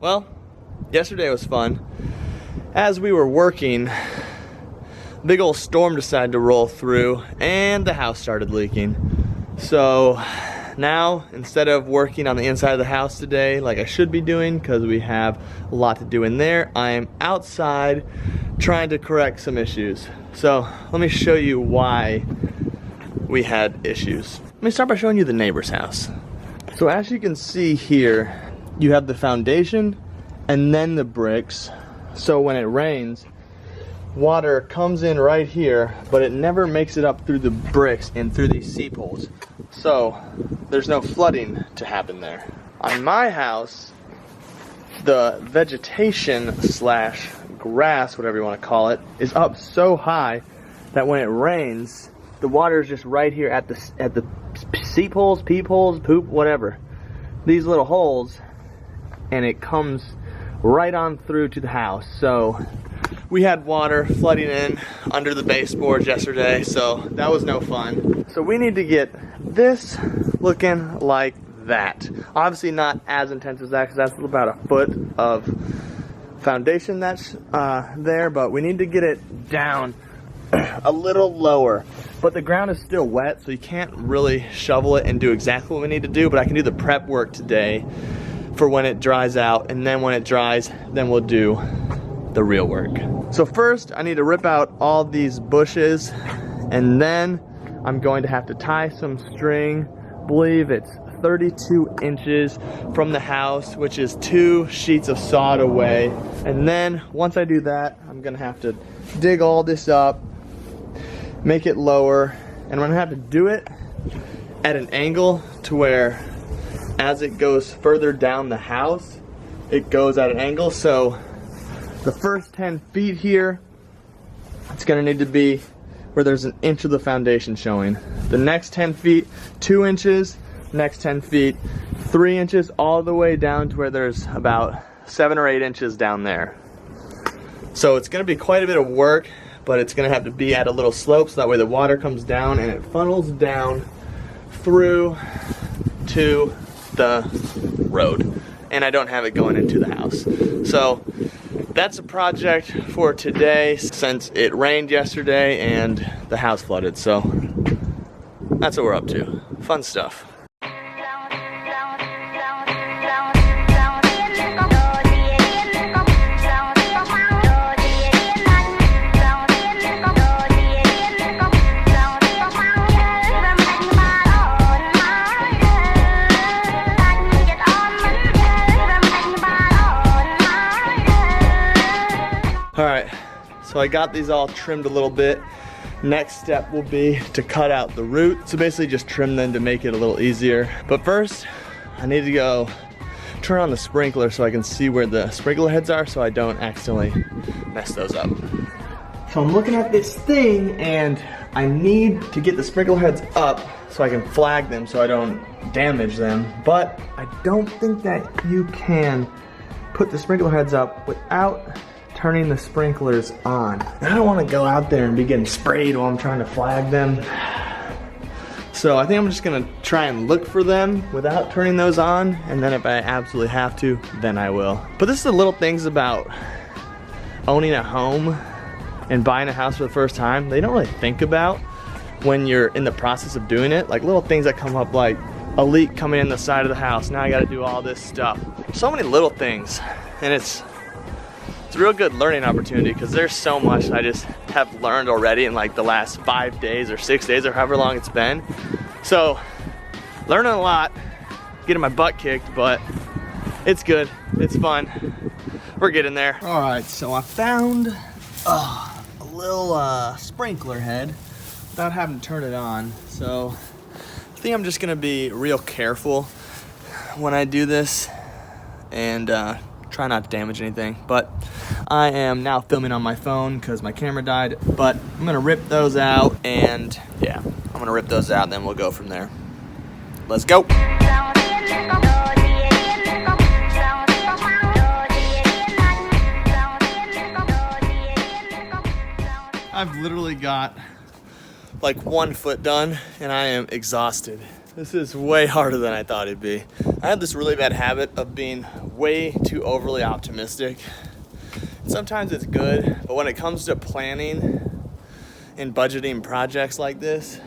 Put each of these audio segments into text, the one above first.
Well, yesterday was fun. As we were working, a big old storm decided to roll through and the house started leaking. So now, instead of working on the inside of the house today like I should be doing because we have a lot to do in there, I am outside trying to correct some issues. So let me show you why we had issues. Let me start by showing you the neighbor's house. So as you can see here, you have the foundation and then the bricks. So when it rains, water comes in right here, but it never makes it up through the bricks and through these seep holes. So there's no flooding to happen there. On my house, the vegetation slash grass, whatever you want to call it, is up so high that when it rains, the water is just right here at the seep holes, peep holes, poop, whatever. These little holes, and it comes right on through to the house. So we had water flooding in under the baseboards yesterday, so that was no fun. So we need to get this looking like that. Obviously not as intense as that, because that's about a foot of foundation that's there, but we need to get it down a little lower. But the ground is still wet, so you can't really shovel it and do exactly what we need to do, but I can do the prep work today for when it dries out, and then when it dries, then we'll do the real work. So first, I need to rip out all these bushes, and then I'm going to have to tie some string. I believe it's 32 inches from the house, which is 2 sheets of sod away. And then once I do that, I'm gonna have to dig all this up, make it lower, and I'm gonna have to do it at an angle to where as it goes further down the house, it goes at an angle. So the first 10 feet here, it's gonna need to be where there's an inch of the foundation showing. The next 10 feet, 2 inches. Next 10 feet, 3 inches, all the way down to where there's about 7 or 8 inches down there. So it's gonna be quite a bit of work, but it's gonna have to be at a little slope so that way the water comes down and it funnels down through to the road, and I don't have it going into the house. So that's a project for today, since it rained yesterday and the house flooded. So that's what we're up to. Fun stuff. Alright, so I got these all trimmed a little bit. Next step will be to cut out the root. So basically just trim them to make it a little easier. But first, I need to go turn on the sprinkler so I can see where the sprinkler heads are so I don't accidentally mess those up. So I'm looking at this thing and I need to get the sprinkler heads up so I can flag them so I don't damage them. But I don't think that you can put the sprinkler heads up without turning the sprinklers on. I don't want to go out there and be getting sprayed while I'm trying to flag them. So I think I'm just gonna try and look for them without turning those on, and then if I absolutely have to, then I will. But this is the little things about owning a home and buying a house for the first time they don't really think about when you're in the process of doing it. Like little things that come up, like a leak coming in the side of the house. Now I gotta do all this stuff. So many little things, and it's a real good learning opportunity because there's so much I just have learned already in like the last 5 days or 6 days or however long it's been. So learning a lot, getting my butt kicked, but it's good, it's fun. We're getting there. All right, so I found a little sprinkler head without having to turn it on. So I think I'm just gonna be real careful when I do this and try not to damage anything. But I am now filming on my phone because my camera died, but I'm gonna rip those out, and yeah, I'm gonna rip those out and then we'll go from there. Let's go. I've literally got like 1 foot done and I am exhausted. This is way harder than I thought it'd be. I have this really bad habit of being way too overly optimistic. Sometimes it's good, but when it comes to planning and budgeting projects like this,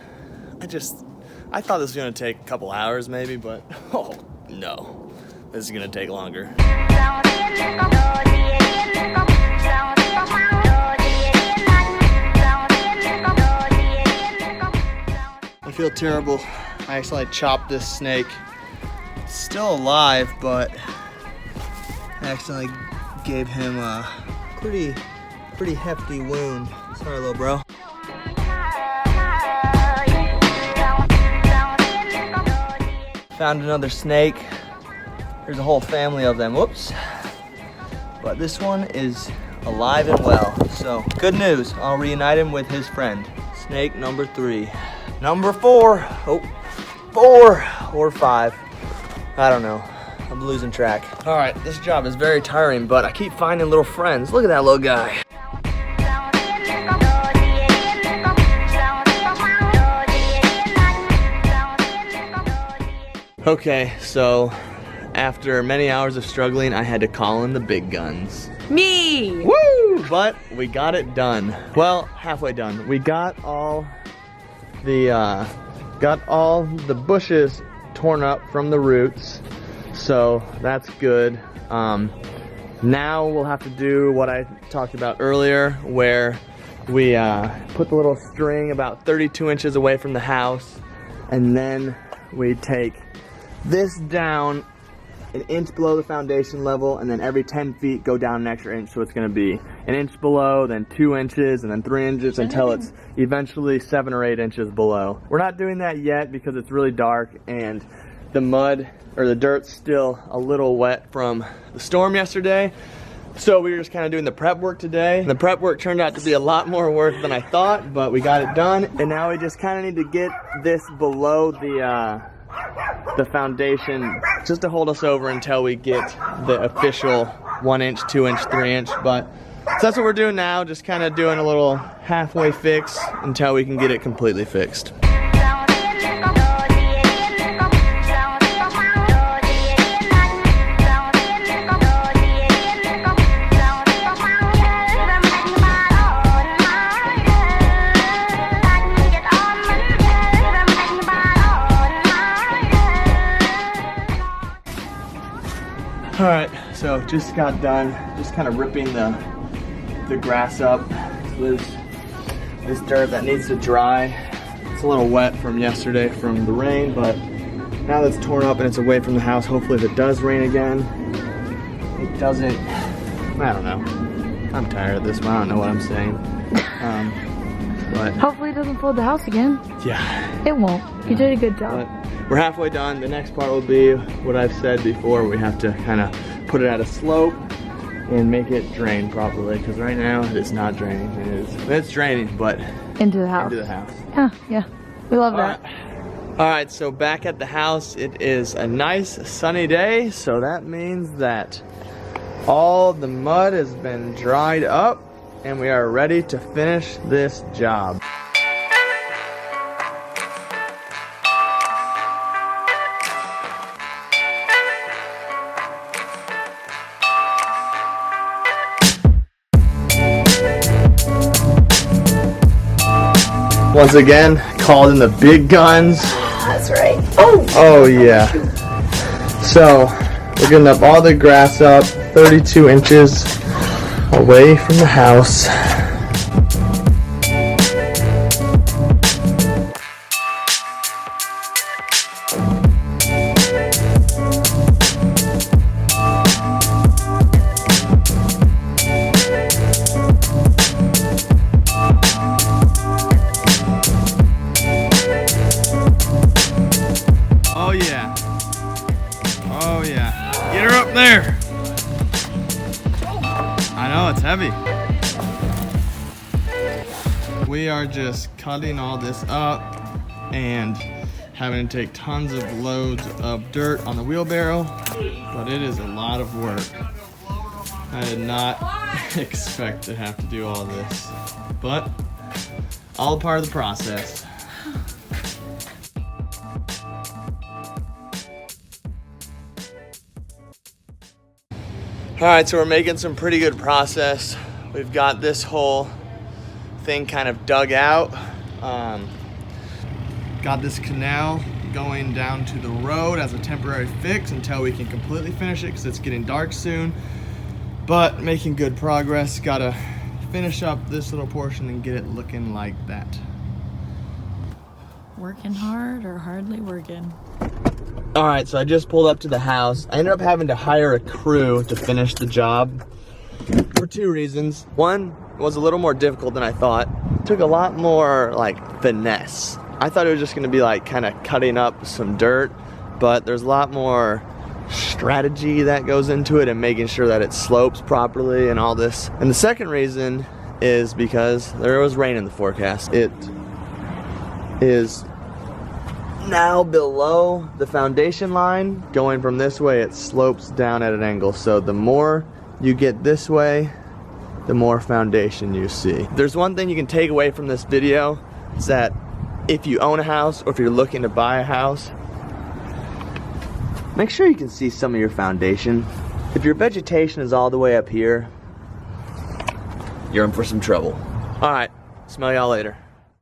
I thought this was gonna take a couple hours maybe, but oh no, this is gonna take longer. I feel terrible. I accidentally chopped this snake. It's still alive, but I accidentally gave him a pretty hefty wound. Sorry, little bro. Found another snake. There's a whole family of them. Whoops. But this one is alive and well. So good news. I'll reunite him with his friend. Snake number 3. Number 4. Oh, 4 or 5. I don't know. I'm losing track. All right, this job is very tiring, but I keep finding little friends. Look at that little guy. Okay, so after many hours of struggling, I had to call in the big guns. Me! Woo! But we got it done. Well, halfway done. We got all the bushes torn up from the roots, so that's good. Now we'll have to do what I talked about earlier, where we put the little string about 32 inches away from the house, and then we take this down an inch below the foundation level, and then every 10 feet go down an extra inch, so it's going to be an inch below, then 2 inches, and then 3 inches until it's eventually 7 or 8 inches below. We're not doing that yet because it's really dark and the mud or the dirt's still a little wet from the storm yesterday. So we were just kind of doing the prep work today. The prep work turned out to be a lot more work than I thought, but we got it done. And now we just kind of need to get this below the foundation just to hold us over until we get the official 1 inch, 2 inch, 3 inch. But so that's what we're doing now, just kind of doing a little halfway fix until we can get it completely fixed. All right, so just got done, just kind of ripping the grass up. So there's this dirt that needs to dry. It's a little wet from yesterday from the rain, but now that it's torn up and it's away from the house, hopefully if it does rain again, it doesn't, I don't know. I'm tired of this one, I don't know what I'm saying. But hopefully it doesn't flood the house again. Yeah. It won't. You did a good job. But we're halfway done. The next part will be what I've said before. We have to kind of put it at a slope and make it drain properly, because right now it's not draining. It's draining, but into the house. Into the house. Yeah. We love that. All right, so back at the house, it is a nice sunny day, so that means that all the mud has been dried up and we are ready to finish this job. Once again, called in the big guns. That's right. Oh yeah. So we're getting up all the grass up 32 inches away from the house. Oh yeah. Get her up there. I know, it's heavy. We are just cutting all this up and having to take tons of loads of dirt on the wheelbarrow, but it is a lot of work. I did not expect to have to do all this, but all part of the process. All right, so we're making some pretty good progress. We've got this whole thing kind of dug out. Got this canal going down to the road as a temporary fix until we can completely finish it because it's getting dark soon. But making good progress. Gotta finish up this little portion and get it looking like that. Working hard or hardly working? All right, so I just pulled up to the house. I ended up having to hire a crew to finish the job for two reasons. One was a little more difficult than I thought. It took a lot more like finesse. I thought it was just gonna be like kind of cutting up some dirt, but there's a lot more strategy that goes into it and making sure that it slopes properly and all this. And the second reason is because there was rain in the forecast. It is now below the foundation line. Going from this way, it slopes down at an angle. So the more you get this way, the more foundation you see. There's one thing you can take away from this video. It's that if you own a house or if you're looking to buy a house, make sure you can see some of your foundation. If your vegetation is all the way up here, you're in for some trouble. All right, smell y'all later.